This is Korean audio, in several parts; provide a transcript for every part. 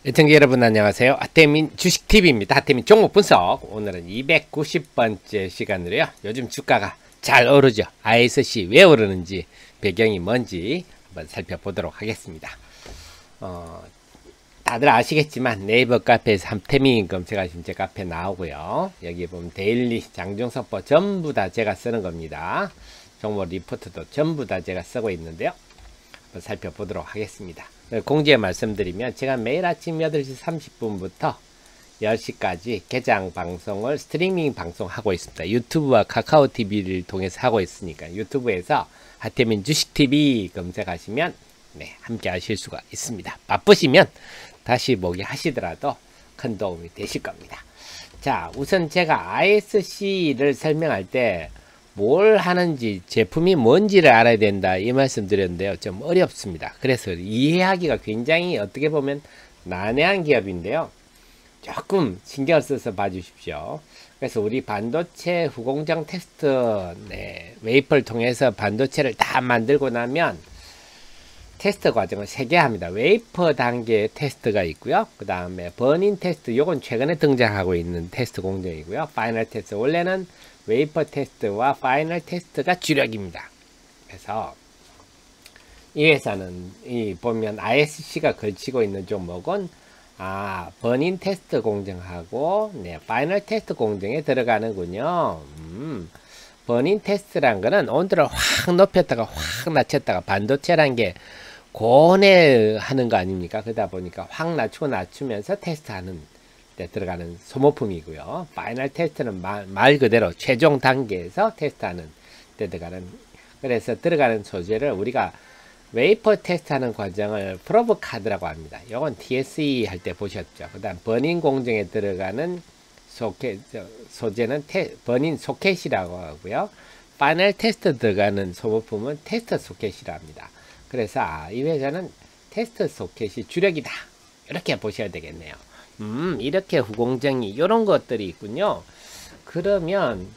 시청자 여러분 안녕하세요. 하태민 주식TV입니다. 하태민 종목 분석. 오늘은 290번째 시간으로요. 요즘 주가가 잘 오르죠. ISC 왜 오르는지 배경이 뭔지 한번 살펴보도록 하겠습니다. 다들 아시겠지만 네이버 카페에서 하태민 검색하시면 제 카페 나오고요. 여기 보면 데일리 장중선포 전부 다 제가 쓰는 겁니다. 종목 리포트도 전부 다 제가 쓰고 있는데요. 한번 살펴보도록 하겠습니다. 공지에 말씀드리면 제가 매일 아침 8시 30분부터 10시까지 개장 방송을 스트리밍 방송하고 있습니다. 유튜브와 카카오 TV를 통해서 하고 있으니까 유튜브에서 하태민 주식TV 검색하시면 함께 하실 수가 있습니다. 바쁘시면 다시 보기 하시더라도 큰 도움이 되실 겁니다. 자, 우선 제가 ISC를 설명할 때 뭘 하는지 제품이 뭔지를 알아야 된다 이 말씀 드렸는데요. 좀 어렵습니다. 그래서 이해하기가 굉장히 어떻게 보면 난해한 기업인데요. 조금 신경을 써서 봐주십시오. 그래서 우리 반도체 후공정 테스트 웨이퍼를 통해서 반도체를 다 만들고 나면 테스트 과정을 3개 합니다. 웨이퍼 단계 테스트가 있고요. 그 다음에 버닝 테스트, 요건 최근에 등장하고 있는 테스트 공정이고요. 파이널 테스트, 원래는 웨이퍼 테스트와 파이널 테스트가 주력입니다. 그래서 이 회사는 보면 ISC가 걸치고 있는 종목은 버닝 테스트 공정하고 파이널 테스트 공정에 들어가는군요. 버닝 테스트란 거는 온도를 확 높였다가 확 낮췄다가 반도체란 게 고온에 하는 거 아닙니까? 그러다 보니까 확 낮추고 낮추면서 테스트하는 데 들어가는 소모품이고요. 파이널 테스트는 말 그대로 최종 단계에서 테스트하는 데 들어가는, 그래서 들어가는 소재를 우리가 웨이퍼 테스트하는 과정을 프로브 카드라고 합니다. 이건 TSE 할 때 보셨죠. 그 다음 버닝 공정에 들어가는 소재는 버닝 소켓이라고 하고요. 파이널 테스트 들어가는 소모품은 테스트 소켓이라 합니다. 그래서 이 회사는 테스트 소켓이 주력이다 이렇게 보셔야 되겠네요. 이렇게 후공정이 이런 것들이 있군요. 그러면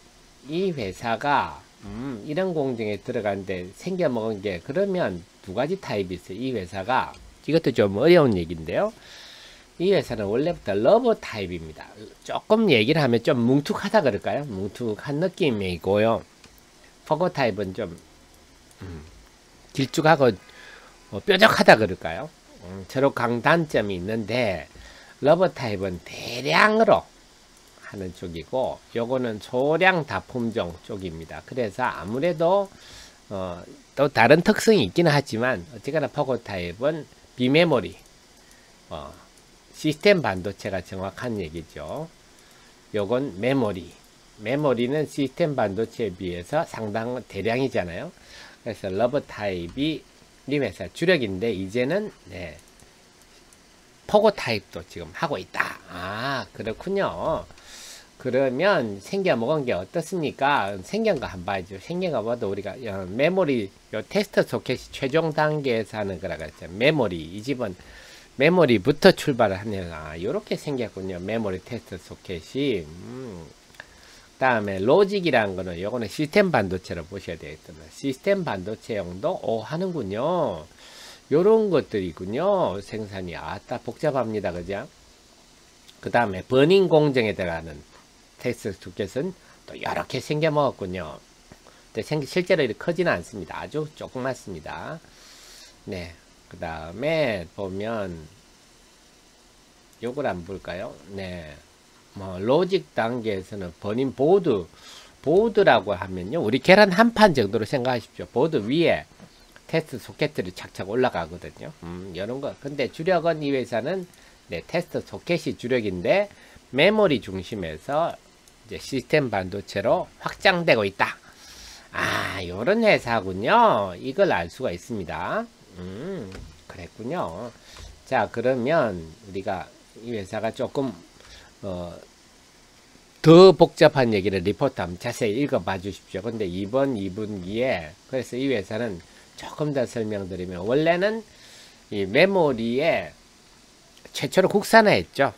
이 회사가 이런 공정에 들어가는데 생겨먹은 게 그러면 두 가지 타입이 있어요. 이 회사가 이것도 좀 어려운 얘기인데요. 이 회사는 원래부터 러버 타입입니다. 조금 얘기를 하면 좀 뭉툭하다 그럴까요? 뭉툭한 느낌이고요. 퍼거 타입은 좀 길쭉하고 뾰족하다 그럴까요? 서로 강단점이 있는데 러버 타입은 대량으로 하는 쪽이고 요거는 소량 다품종 쪽입니다. 그래서 아무래도 또 다른 특성이 있기는 하지만 어쨌거나 퍼거 타입은 비메모리 시스템 반도체가 정확한 얘기죠. 요건 메모리는 시스템 반도체에 비해서 상당 대량이잖아요. 그래서 러버 타입이 이 회사 주력인데 이제는 포고 타입도 지금 하고 있다. 그렇군요. 그러면 생겨먹은 게 어떻습니까? 생긴 거 한번 봐야죠. 생긴 거 봐도 우리가 메모리 요 테스트 소켓이 최종 단계에서 하는 거라고 했죠. 메모리, 이 집은 메모리부터 출발을 하네요. 요렇게 생겼군요. 메모리 테스트 소켓이. 다음에 로직이라는 거는 요거는 시스템 반도체로 보셔야 되겠습니다. 시스템 반도체용도 하는군요. 요런 것들이군요. 생산이 복잡합니다. 그죠? 그 다음에 버닝 공정에 들어가는 테스트 소켓은 또 이렇게 생겨 먹었군요. 근데 실제로 이렇게 크지는 않습니다. 아주 조그맣습니다. 그 다음에 보면 요걸 한번 볼까요? 로직 단계에서는 버닝 보드라고 하면요. 우리 계란 한 판 정도로 생각하십시오. 보드 위에 테스트 소켓들이 착착 올라가거든요. 이런 거. 근데 주력은 이 회사는 테스트 소켓이 주력인데 메모리 중심에서 이제 시스템 반도체로 확장되고 있다. 요런 회사군요. 이걸 알 수가 있습니다. 그랬군요. 자, 그러면 우리가 이 회사가 조금 더 복잡한 얘기를 리포트 한번 자세히 읽어봐 주십시오. 근데 이번 2분기에 그래서 이 회사는 조금 더 설명드리면 원래는 이 메모리에 최초로 국산화했죠.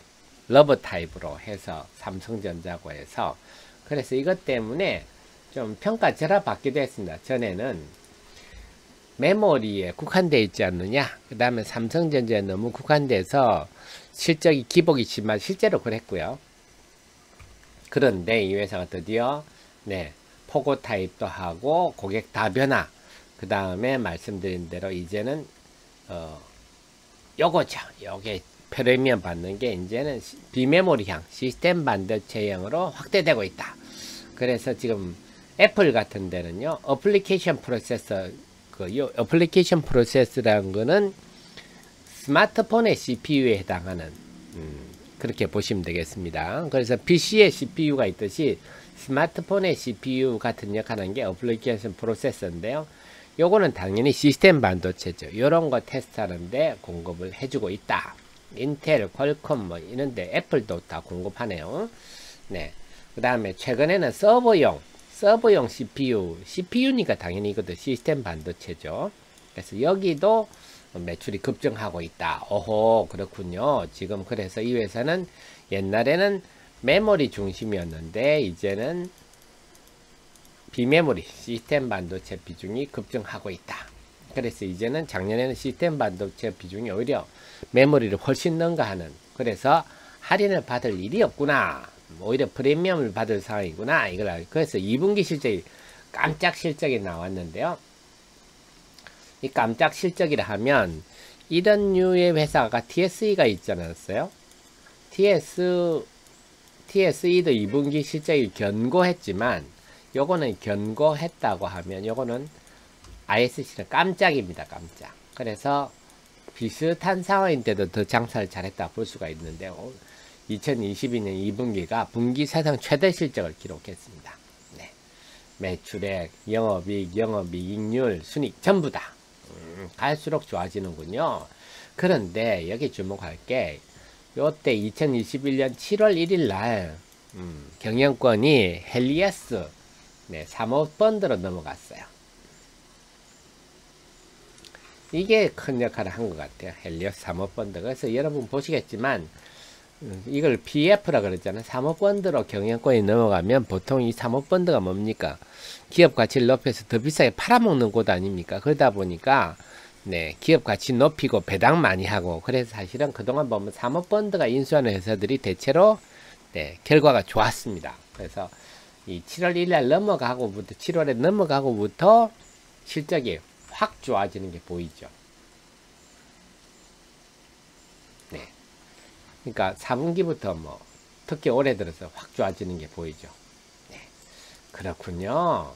러버 타입으로 해서 삼성전자고 해서 그래서 이것 때문에 좀 평가 절하 받기도 했습니다. 전에는 메모리에 국한되어 있지 않느냐. 그 다음에 삼성전자에 너무 국한돼서 실적이 기복이 심한 실제로 그랬고요. 그런데 이 회사가 드디어 포고 타입도 하고 고객 다변화, 그 다음에 말씀드린 대로 이제는 요거죠. 요게 프리미엄 받는 게 이제는 비메모리형 시스템 반도체형으로 확대되고 있다. 그래서 지금 애플 같은 데는요, 어플리케이션 프로세서, 어플리케이션 프로세스라는 거는 스마트폰의 CPU에 해당하는, 그렇게 보시면 되겠습니다. 그래서 PC의 CPU가 있듯이 스마트폰의 CPU 같은 역할을 하는 게 어플리케이션 프로세서인데요. 요거는 당연히 시스템 반도체죠. 요런 거 테스트하는데 공급을 해주고 있다. 인텔, 퀄컴 뭐 이런데 애플도 다 공급하네요. 그 다음에 최근에는 서버용 CPU니까 당연히 이것도 시스템 반도체죠. 그래서 여기도 매출이 급증하고 있다. 오호, 그렇군요. 지금 그래서 이 회사는 옛날에는 메모리 중심이었는데 이제는 비메모리 시스템 반도체 비중이 급증하고 있다. 그래서 이제는 작년에는 시스템 반도체 비중이 오히려 메모리를 훨씬 능가하는, 그래서 할인을 받을 일이 없구나, 오히려 프리미엄을 받을 상황이구나, 이걸. 그래서 2분기 실적이 깜짝 실적이 나왔는데요. 이 깜짝 실적이라 하면 이런 류의 회사가 TSE가 있지 않았어요? TSE도 2분기 실적이 견고했지만 요거는 견고했다고 하면 요거는 ISC는 깜짝입니다. 깜짝. 그래서 비슷한 상황인데도 더 장사를 잘했다 볼 수가 있는데요. 2022년 2분기가 분기 사상 최대 실적을 기록했습니다. 매출액, 영업이익, 영업이익률, 순이익 전부 다 갈수록 좋아지는군요. 그런데 여기 주목할 게 요때 2021년 7월 1일 날 경영권이 헬리아스 사모펀드로 넘어갔어요. 이게 큰 역할을 한 것 같아요. 헬리아스 사모펀드. 그래서 여러분 보시겠지만 이걸 PF라 그랬잖아요. 사모펀드로 경영권이 넘어가면 보통 이 사모펀드가 뭡니까? 기업 가치를 높여서 더 비싸게 팔아먹는 곳 아닙니까? 그러다 보니까 기업 가치 높이고 배당 많이 하고, 그래서 사실은 그동안 보면 사모펀드가 인수하는 회사들이 대체로 결과가 좋았습니다. 그래서 이 7월 1일 날 넘어가고부터 7월에 넘어가고부터 실적이 확 좋아지는 게 보이죠. 그러니까 4분기부터 뭐 특히 올해 들어서 확 좋아지는 게 보이죠. 그렇군요.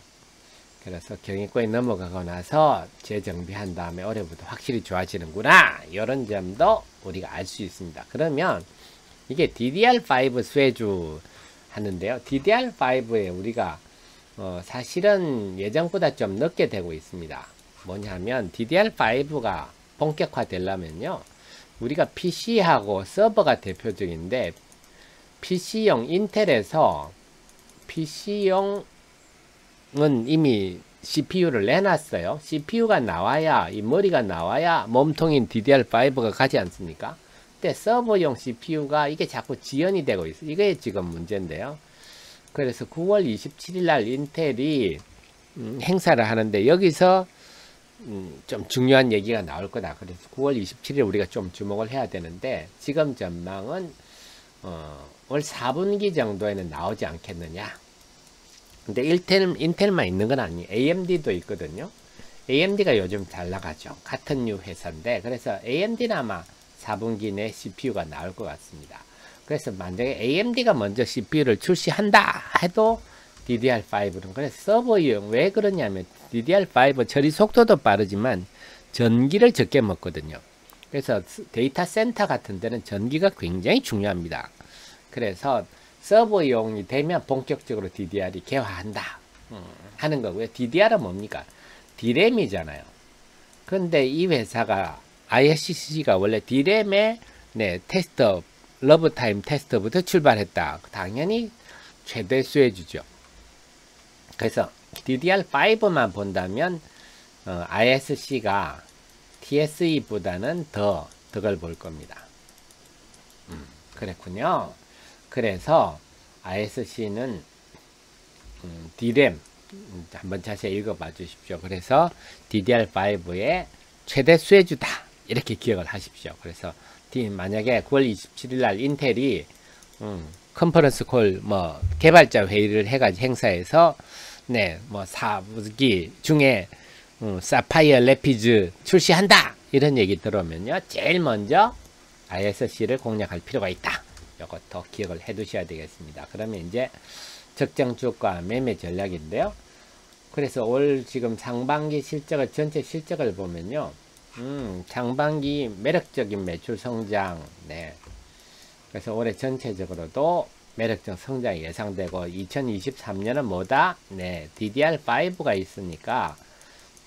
그래서 경영권이 넘어가고 나서 재정비한 다음에 올해부터 확실히 좋아지는구나, 이런 점도 우리가 알 수 있습니다. 그러면 이게 DDR5 수혜주 하는데요. DDR5에 우리가 사실은 예정보다 좀 늦게 되고 있습니다. 뭐냐면 DDR5가 본격화 되려면요, 우리가 PC하고 서버가 대표적인데, PC용 인텔에서 PC용은 이미 CPU를 내놨어요. CPU가 나와야, 이 머리가 나와야 몸통인 DDR5가 가지 않습니까? 근데 서버용 CPU가 이게 자꾸 지연이 되고 있어요. 이게 지금 문제인데요. 그래서 9월 27일 날 인텔이 행사를 하는데 여기서 좀 중요한 얘기가 나올 거다. 그래서 9월 27일 우리가 좀 주목을 해야 되는데, 지금 전망은 올 4분기 정도에는 나오지 않겠느냐. 근데 인텔만 있는 건 아니에요. AMD도 있거든요. AMD가 요즘 잘 나가죠. 같은 류 회사인데, 그래서 AMD는 아마 4분기 내 CPU가 나올 것 같습니다. 그래서 만약에 AMD가 먼저 CPU를 출시한다 해도 DDR5는, 그래서 서버용, 왜 그러냐면 DDR5 처리 속도도 빠르지만 전기를 적게 먹거든요. 그래서 데이터 센터 같은 데는 전기가 굉장히 중요합니다. 그래서 서버용이 되면 본격적으로 DDR이 개화한다 하는 거고요. DDR은 뭡니까? D램이잖아요. 근데 이 회사가 ISC가 원래 D램의 테스트, 러브타임 테스트부터 출발했다. 당연히 최대 수혜주죠. 그래서 DDR5만 본다면 ISC가 TSE보다는 더 덕을 볼 겁니다. 그랬군요. 그래서 ISC는 D램, 한번 자세히 읽어봐 주십시오. 그래서 DDR5의 최대 수혜주다 이렇게 기억을 하십시오. 그래서 만약에 9월 27일 날 인텔이 컨퍼런스 콜 뭐 개발자 회의를 해가지고 행사에서 네 뭐 4분기 중에 사파이어 레피즈 출시한다 이런 얘기 들어오면요, 제일 먼저 ISC를 공략할 필요가 있다. 이것도 기억을 해 두셔야 되겠습니다. 그러면 이제 적정 주가 매매 전략인데요. 그래서 올 지금 상반기 실적을, 전체 실적을 보면요, 상반기 매력적인 매출 성장, 네. 그래서 올해 전체적으로도 매력적 성장이 예상되고, 2023년은 뭐다? 네, DDR5가 있으니까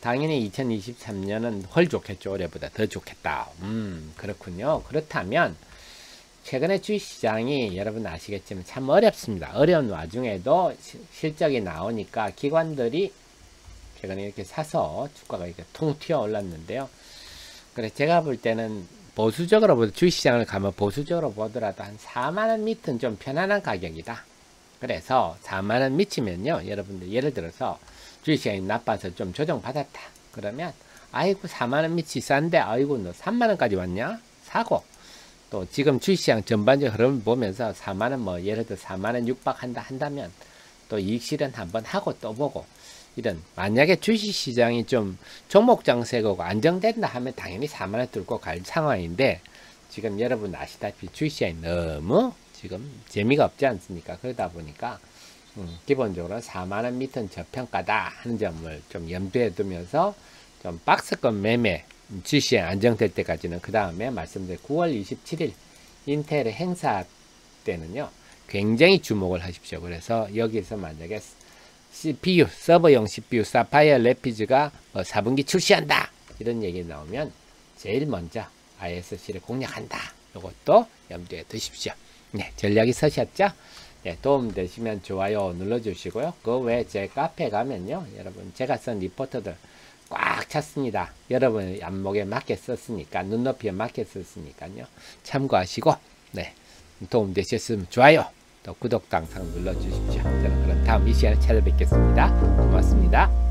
당연히 2023년은 훨 좋겠죠. 올해보다 더 좋겠다. 그렇군요. 그렇다면 최근에 주식시장이 여러분 아시겠지만 참 어렵습니다. 어려운 와중에도 실적이 나오니까 기관들이 최근에 이렇게 사서 주가가 이렇게 통 튀어 올랐는데요. 그래 제가 볼 때는 보수적으로 주식시장을 가면 보수적으로 보더라도 한 4만원 밑은 좀 편안한 가격이다. 그래서 4만원 미치면요, 여러분들 예를 들어서 주식시장이 나빠서 좀 조정받았다. 그러면 아이고 4만원 밑이 싼데 아이고 너 3만원까지 왔냐? 사고, 또 지금 주식시장 전반적 흐름을 보면서 4만원 뭐 예를 들어 4만원 육박한다 한다면 또 이익 실현 한번 하고 또 보고, 이런 만약에 주식시장이 좀 종목장세고 안정된다 하면 당연히 4만원 뚫고 갈 상황인데, 지금 여러분 아시다시피 주식시장이 너무 지금 재미가 없지 않습니까? 그러다 보니까 기본적으로 4만원 밑은 저평가다 하는 점을 좀 염두에 두면서 좀 박스권 매매, 주식시장 안정될 때까지는, 그 다음에 말씀드린 9월 27일 인텔의 행사 때는요, 굉장히 주목을 하십시오. 그래서 여기서 만약에 CPU, 서버용 CPU 사파이어 레피즈가 4분기 출시한다 이런 얘기 나오면 제일 먼저 ISC를 공략한다. 이것도 염두에 두십시오. 네, 전략이 서셨죠? 네, 도움되시면 좋아요 눌러주시고요. 그 외에 제 카페 가면요, 여러분 제가 쓴 리포트들 꽉 찼습니다. 여러분의 안목에 맞게 썼으니까, 눈높이에 맞게 썼으니까요, 참고하시고, 네, 도움되셨으면 좋아요, 또 구독도 항상 눌러주십시오. 저는 그럼 다음 이 시간에 찾아뵙겠습니다. 고맙습니다.